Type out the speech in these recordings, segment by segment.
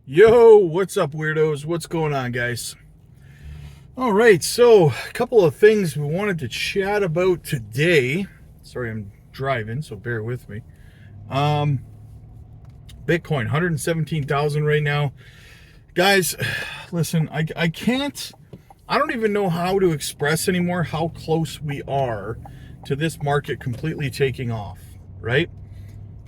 Yo, what's up, weirdos? What's going on, guys? All right, so a couple of things we wanted to chat about today. Sorry, I'm driving, so bear with me. Um, Bitcoin, 117,000 right now. Guys, listen, I can't, I don't even know how to express anymore how close we are to this market completely taking off, right?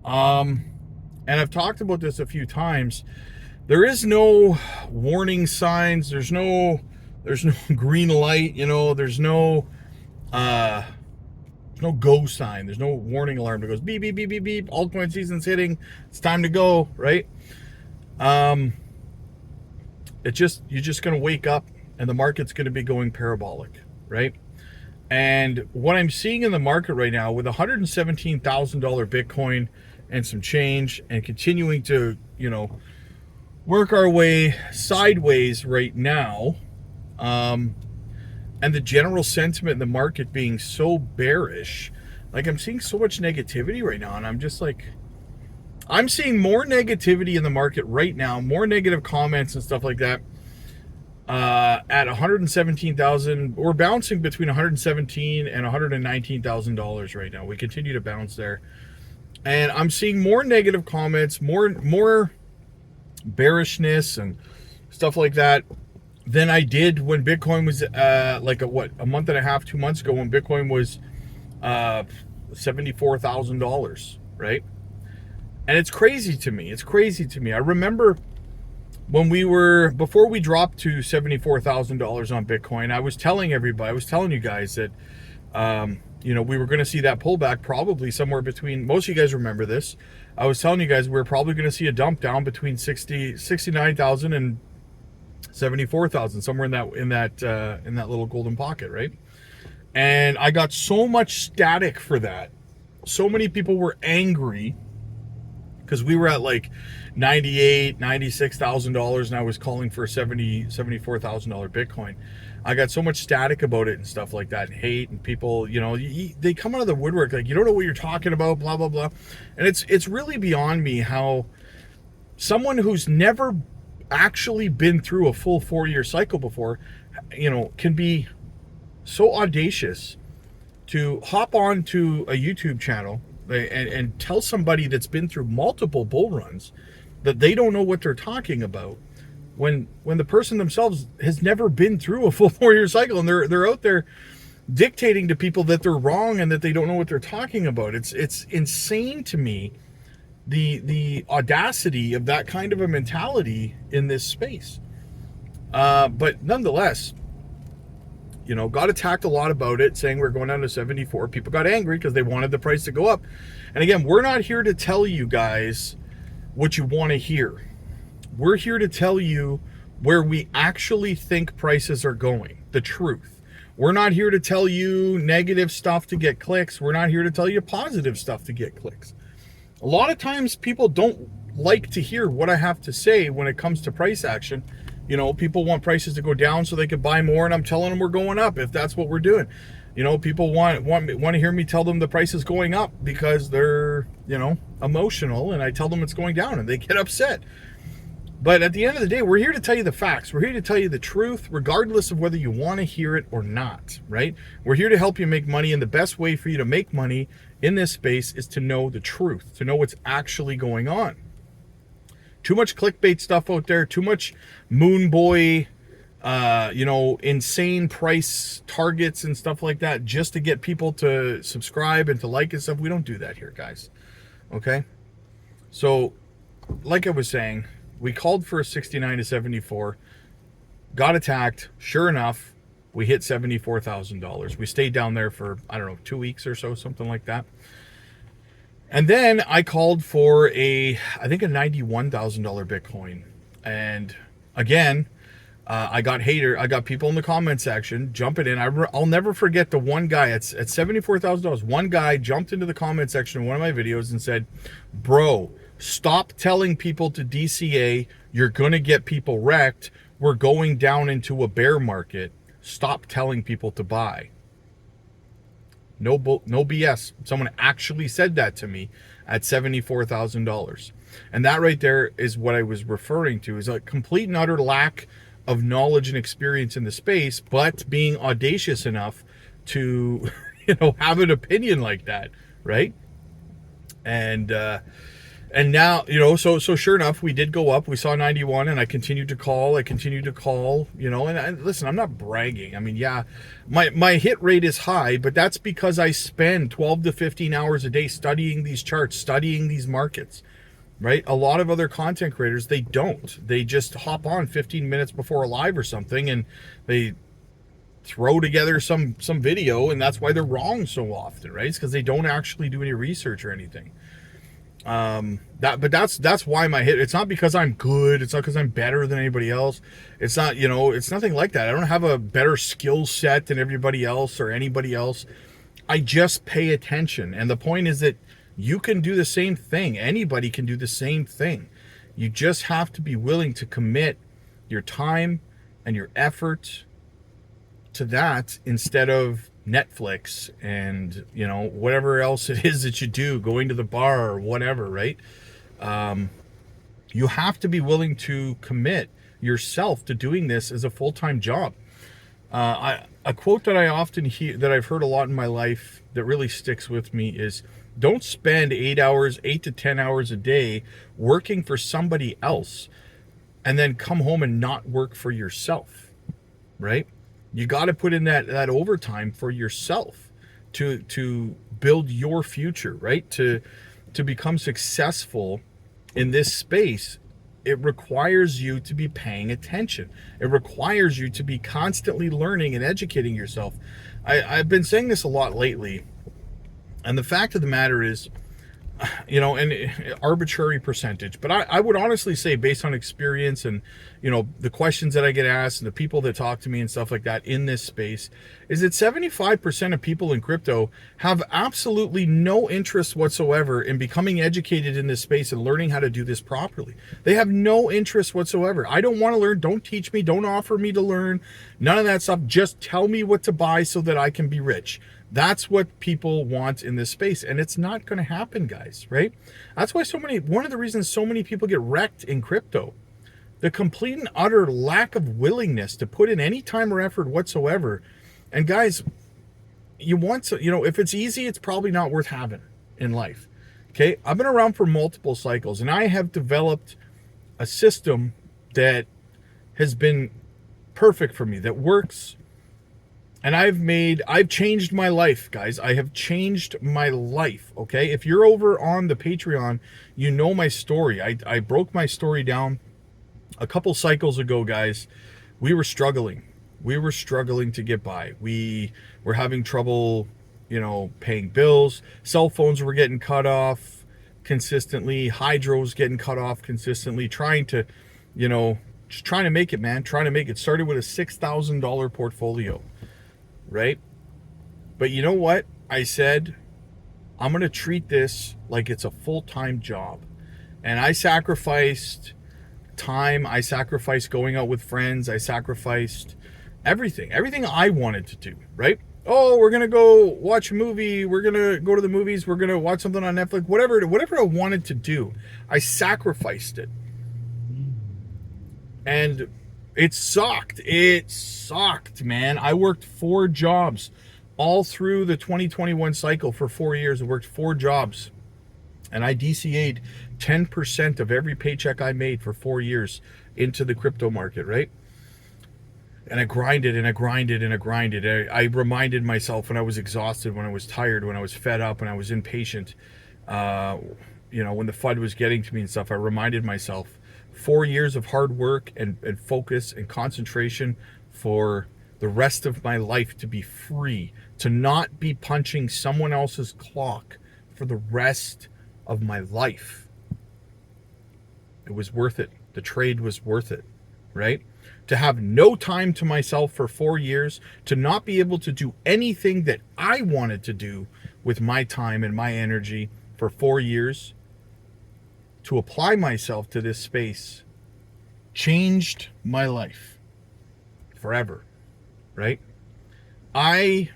And I've talked about this a few times. There is no warning signs. There's no green light. Uh, there's no go sign. There's no warning alarm that goes beep beep beep beep beep. Altcoin season's hitting. It's time to go. Right. Um, you're just gonna wake up and the market's gonna be going parabolic. Right. And what I'm seeing in the market right now with $117,000 Bitcoin and some change and continuing to work our way sideways right now, and the general sentiment in the market being so bearish, like I'm seeing so much negativity right now, and I'm just like, I'm seeing more negativity in the market right now, more negative comments and stuff like that. At 117,000, we're bouncing between 117 and 119,000 right now. We continue to bounce there, and I'm seeing more negative comments, more bearishness and stuff like that than I did when Bitcoin was a month and a half, 2 months ago, when Bitcoin was $74,000, right? And it's crazy to me. I remember when before we dropped to $74,000 on Bitcoin, I was telling you guys that we were going to see that pullback probably somewhere between, most of you guys remember this, I was telling you guys we're probably going to see a dump down between 69,000 and 74,000, somewhere in that little golden pocket, right? And I got so much static for that. So many people were angry because we were at like $96,000 and I was calling for $74,000 Bitcoin. I got so much static about it and stuff like that, and hate, and people, they come out of the woodwork like, you don't know what you're talking about, blah blah blah. And it's really beyond me how someone who's never actually been through a full 4-year cycle before, can be so audacious to hop onto a YouTube channel and tell somebody that's been through multiple bull runs that they don't know what they're talking about, when the person themselves has never been through a full 4-year cycle, and they're out there dictating to people that they're wrong and that they don't know what they're talking about. It's insane to me, the audacity of that kind of a mentality in this space. But nonetheless, got attacked a lot about it, saying we're going down to 74. People got angry because they wanted the price to go up. And again, we're not here to tell you guys what you want to hear. We're here to tell you where we actually think prices are going, the truth. We're not here to tell you negative stuff to get clicks. We're not here to tell you positive stuff to get clicks. A lot of times people don't like to hear what I have to say when it comes to price action. People want prices to go down so they can buy more, and I'm telling them we're going up if that's what we're doing. People want to hear me tell them the price is going up because they're, emotional, and I tell them it's going down and they get upset. But at the end of the day, we're here to tell you the facts. We're here to tell you the truth, regardless of whether you want to hear it or not, right? We're here to help you make money, and the best way for you to make money in this space is to know the truth, to know what's actually going on. Too much clickbait stuff out there, too much moon boy, insane price targets and stuff like that just to get people to subscribe and to like and stuff. We don't do that here, guys. Okay? So, like I was saying, we called for a 69 to 74, got attacked. Sure enough, we hit $74,000. We stayed down there for, 2 weeks or so, something like that. And then I called for I think a $91,000 Bitcoin. And again, I got people in the comment section jumping in. I'll never forget the one guy at $74,000. One guy jumped into the comment section in one of my videos and said, "Bro, stop telling people to DCA. You're going to get people wrecked. We're going down into a bear market. Stop telling people to buy." No BS. Someone actually said that to me at $74,000. And that right there is what I was referring to, is a complete and utter lack of knowledge and experience in the space, but being audacious enough to, have an opinion like that, right? And now, so sure enough, we did go up. We saw 91, and I continued to call. And listen, I'm not bragging. I mean, yeah, my hit rate is high, but that's because I spend 12 to 15 hours a day studying these charts, studying these markets, right? A lot of other content creators, they don't. They just hop on 15 minutes before a live or something, and they throw together some video, and that's why they're wrong so often, right? It's because they don't actually do any research or anything. That's why my hit, it's not because I'm good, it's not because I'm better than anybody else, it's not, it's nothing like that. I don't have a better skill set than everybody else or anybody else. I just pay attention, and the point is that you can do the same thing. Anybody can do the same thing. You just have to be willing to commit your time and your effort to that, instead of Netflix and whatever else it is that you do, going to the bar or whatever, right? You have to be willing to commit yourself to doing this as a full-time job. A quote that I often hear, that I've heard a lot in my life, that really sticks with me, is don't spend 8 to 10 hours a day working for somebody else and then come home and not work for yourself, right? You got to put in that overtime for yourself to build your future, right? To become successful in this space, it requires you to be paying attention. It requires you to be constantly learning and educating yourself. I've been saying this a lot lately, and the fact of the matter is, an arbitrary percentage, but I would honestly say, based on experience and, the questions that I get asked and the people that talk to me and stuff like that in this space, is that 75% of people in crypto have absolutely no interest whatsoever in becoming educated in this space and learning how to do this properly. They have no interest whatsoever. I don't want to learn. Don't teach me. Don't offer me to learn. None of that stuff. Just tell me what to buy so that I can be rich. That's what people want in this space, and it's not going to happen, guys, right? That's why one of the reasons so many people get wrecked in crypto, the complete and utter lack of willingness to put in any time or effort whatsoever. And guys, you want to, if it's easy, it's probably not worth having in life. Okay. I've been around for multiple cycles, and I have developed a system that has been perfect for me, that works. And I've changed my life, guys. I have changed my life, okay? If you're over on the Patreon, you know my story. I broke my story down a couple cycles ago, guys. We were struggling. We were struggling to get by. We were having trouble, paying bills. Cell phones were getting cut off consistently. Hydros getting cut off consistently. Trying to, just trying to make it, man. Trying to make it. Started with a $6,000 portfolio. Right? But you know what? I said, I'm going to treat this like it's a full-time job. And I sacrificed time. I sacrificed going out with friends. I sacrificed everything I wanted to do, right? Oh, we're going to go watch a movie. We're going to go to the movies. We're going to watch something on Netflix, whatever I wanted to do. I sacrificed it. And it sucked. It sucked, man. I worked 4 jobs all through the 2021 cycle. For 4 years, I worked 4 jobs. And I DCA'd 10% of every paycheck I made for 4 years into the crypto market, right? And I grinded and I grinded and I grinded. I reminded myself when I was exhausted, when I was tired, when I was fed up, when I was impatient, when the FUD was getting to me and stuff, I reminded myself 4 years of hard work and focus and concentration for the rest of my life to be free, to not be punching someone else's clock for the rest of my life. It was worth it. The trade was worth it, right? To have no time to myself for 4 years, to not be able to do anything that I wanted to do with my time and my energy for 4 years, to apply myself to this space, changed my life forever, right? I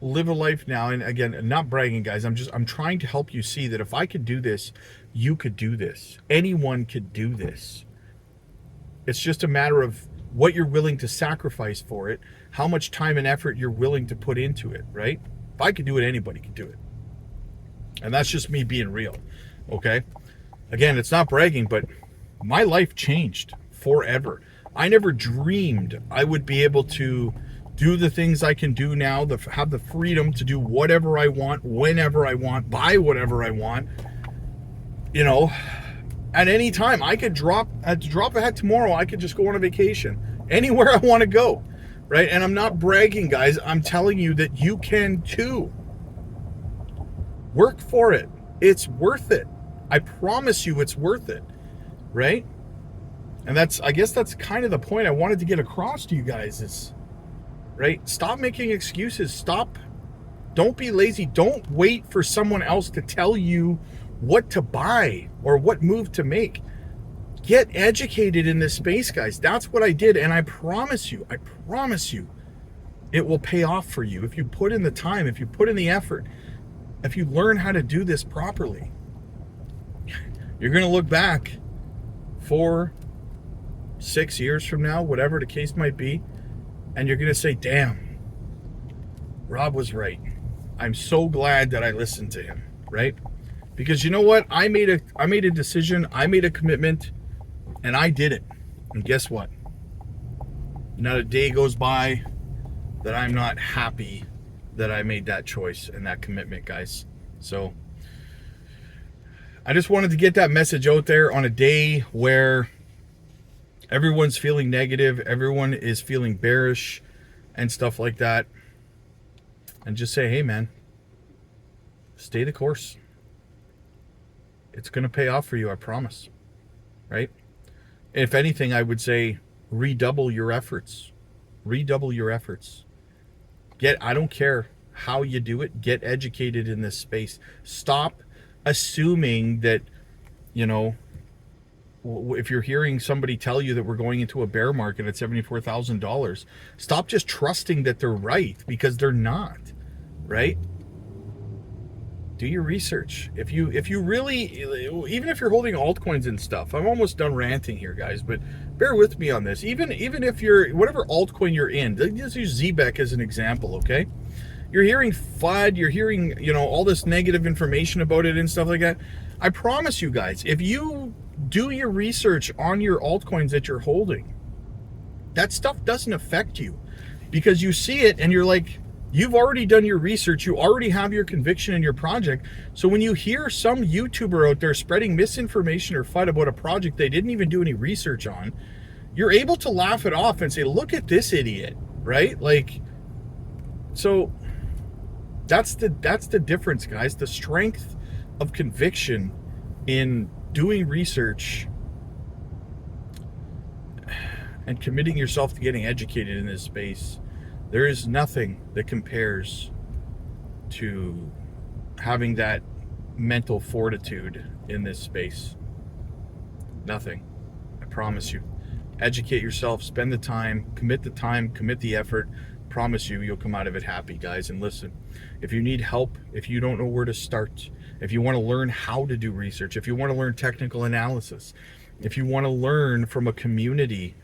live a life now, and again, not bragging, guys, I'm trying to help you see that if I could do this you could do this. Anyone could do this. It's just a matter of what you're willing to sacrifice for it, how much time and effort you're willing to put into it, right? If I could do it, anybody could do it. And that's just me being real, okay? Again, it's not bragging, but my life changed forever. I never dreamed I would be able to do the things I can do now, have the freedom to do whatever I want, whenever I want, buy whatever I want, you know, at any time. I could drop a hat tomorrow. I could just go on a vacation anywhere I want to go, right? And I'm not bragging, guys. I'm telling you that you can too. Work for it. It's worth it. I promise you it's worth it, right? And I guess that's kind of the point I wanted to get across to you guys is, right? Stop making excuses. Don't be lazy. Don't wait for someone else to tell you what to buy or what move to make. Get educated in this space, guys. That's what I did. And I promise you, it will pay off for you. If you put in the time, if you put in the effort, if you learn how to do this properly, you're going to look back 4, 6 years from now, whatever the case might be, and you're going to say, damn, Rob was right. I'm so glad that I listened to him, right? Because you know what? I made a decision, I made a commitment, and I did it. And guess what? Not a day goes by that I'm not happy that I made that choice and that commitment, guys. So I just wanted to get that message out there on a day where everyone's feeling negative, everyone is feeling bearish and stuff like that. And just say, hey man, stay the course. It's going to pay off for you, I promise. Right? If anything, I would say redouble your efforts. Redouble your efforts. I don't care how you do it, get educated in this space. Stop assuming that, you know, if you're hearing somebody tell you that we're going into a bear market at $74,000, stop just trusting that they're right, because they're not, right? Do your research. If you really, even if you're holding altcoins and stuff, I'm almost done ranting here, guys, but bear with me on this. Even if you're, whatever altcoin you're in, let's use ZBEC as an example, okay? You're hearing FUD, you're hearing, you know, all this negative information about it and stuff like that. I promise you guys, if you do your research on your altcoins that you're holding, that stuff doesn't affect you, because you see it and you're like, you've already done your research, you already have your conviction in your project. So when you hear some YouTuber out there spreading misinformation or FUD about a project they didn't even do any research on, you're able to laugh it off and say, look at this idiot, right? Like, so that's the difference, guys. The strength of conviction in doing research and committing yourself to getting educated in this space. There is nothing that compares to having that mental fortitude in this space. Nothing. I promise you. Educate yourself, spend the time, commit the effort. Promise you, you'll come out of it happy, guys. And listen, if you need help, if you don't know where to start, if you want to learn how to do research, if you want to learn technical analysis, if you want to learn from a community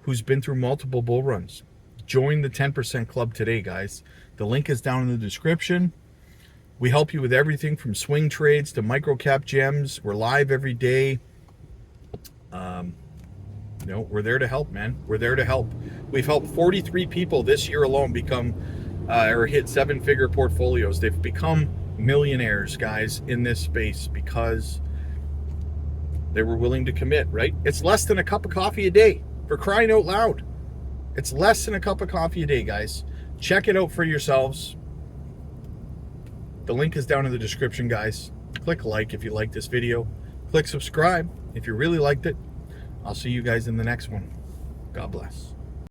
who's been through multiple bull runs, join the 10% club today, guys. The link is down in the description. We help you with everything from swing trades to microcap gems. We're live every day. You know, we're there to help, man. We're there to help. We've helped 43 people this year alone become or hit 7-figure portfolios. They've become millionaires, guys, in this space because they were willing to commit, right? It's less than a cup of coffee a day, for crying out loud. It's less than a cup of coffee a day, guys. Check it out for yourselves. The link is down in the description, guys. Click like if you like this video. Click subscribe if you really liked it. I'll see you guys in the next one. God bless.